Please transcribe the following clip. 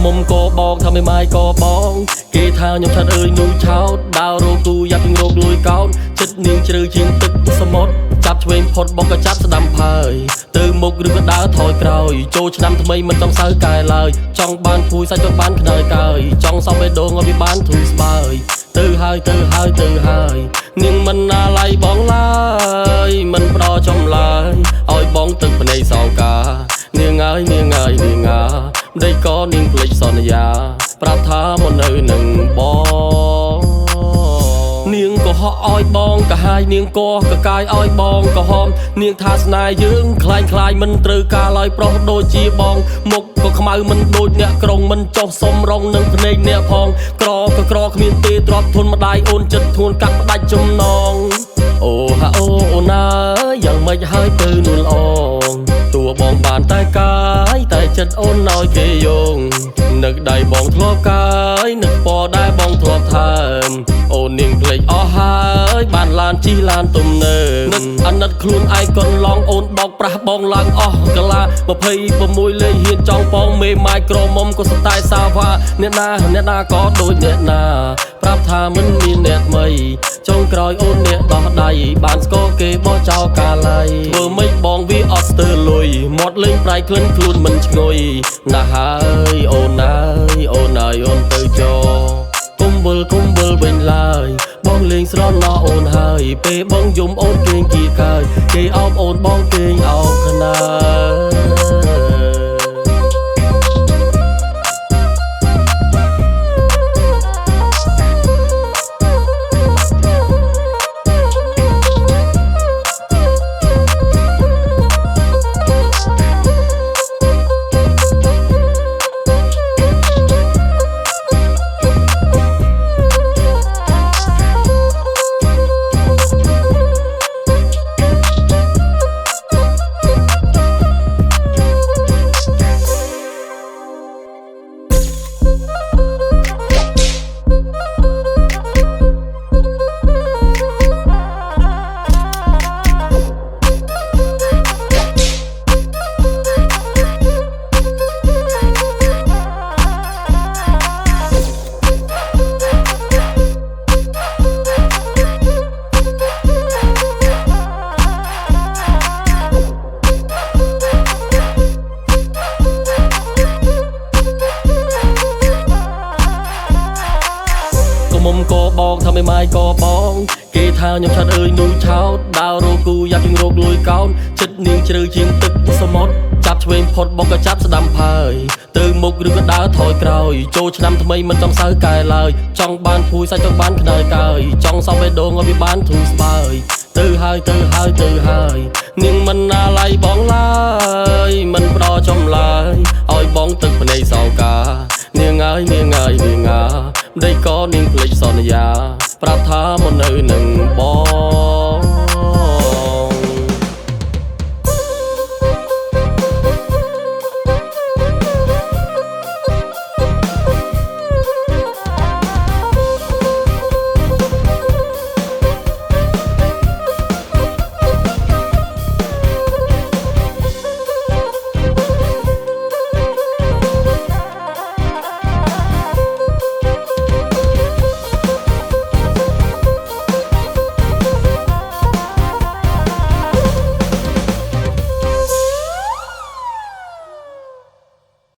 មុំក៏បងថាមិនម៉ាយក៏បងគេថាខ្ញុំឆាត់អើយនូឆោតដើររកគូយ៉ាប់ជាងរកលួយកោនចិត្តនាងជ្រៅជាងទឹកសមុទ្រចាប់ឆ្វេងផុតបងក៏ចាប់ស្ដាំផើយទៅមុខឬក៏ដើរថយក្រោយចូលឆ្នាំថ្មីមិនចង់សើកែឡើយចង់បានភួយសាច់ចង់បានខ្នើយកើយចង់សំបេះដូងឲ្យវាបានធូរស្បើយទៅហើយនាងមិនណាឡៃបងឡើយមិនប្រចំឡើយឲ្យបងទឹកភ្នែកសោកានាងអើយនាងម្ដេចក៏នាងភ្លេចសន្យាប្រាប់ថាមកនៅនឹងបងនាងក៏ហក់ឲ្យបងក៏ហាយនាងក៏កាយឲ្យបងក៏ហមនាងថាស្នេហ៍យើងคล้ายមិនត្រូវការឡើយប្រុសដូចជាបងមុខក៏ខ្មៅមិនដូចអ្នកក្រុងមិនចុះសុំរងនឹងភ្នែកអ្នកផងក្រក៏ក្រគ្មានទេទ្រាប់ធន់ម្ដាយអូនចិត្តធ្ងន់កាត់ផ្ដាច់ចំណងអូហាអូអូណាយ៉ាងម៉េចហើយទៅនួនល្អតួបងបានតែកាយតែចិត្តអូនឲ្យគេយោងនឹកដៃបងធ្លាប់កាយនឹកពណ៌ដែលបងធ្លាប់ថើមអូននាងភ្លេចអស់ហើយបានឡានជិះឡានទំនើបនឹកអាណិតខ្លួនឯងកន្លងអូនបោកប្រាស់បងឡើងអស់កាឡា26លេងហ៊ានចង់បងមេម៉ាយក្រមុំក៏ស្តែសាវ៉ាអ្នកណាក៏ដូចអ្នកណាប្រាប់ថាមិនមានអ្នកថ្មីចុងក្រោយអូនអ្នកដោះដៃបានស្គាល់គេបោះចោលកាឡៃធ្វើម៉េចបងវាអត់ស្ទើរលុយមាត់លេងប្រៃក្លិនខ្លួនមិនឈ្ងុយណាស់ហើយអូនអូនទៅចោគុំវិលវិញឡើយបងលេងស្រណោះអូនហើយពេលបងយំអូនគេងគៀកើយគេអោបអូនបងគេងអោបខ្នើមុំក៏បងថាមិនម៉ាយក៏បងគេថាខ្ញុំឆាត់អើយនូឆោតដើររកគូយ៉ាប់ជាងរកលួយកោនចិត្តនាងជ្រៅជាងទឹកសមុទ្រចាប់ឆ្វេងផុតបងក៏ចាប់ស្ដាំផើយទៅមុខឬក៏ដើរថយក្រោយចូលឆ្នាំថ្មីមិនចង់សើកែឡើយចង់បានភួយសាច់ចង់បានខ្នើយកើយចង់សំបេះដូងឲ្យវាបានធូរស្បើយទៅហើយនាងមិនណាឡៃបងឡើយមិនប្រចំឡើយឲ្យបងទឹកភ្នែកសោកានាងអើយម្ដេចក៏នាងភ្លេចសន្យាប្រាប់ថាមកនៅនឹងបង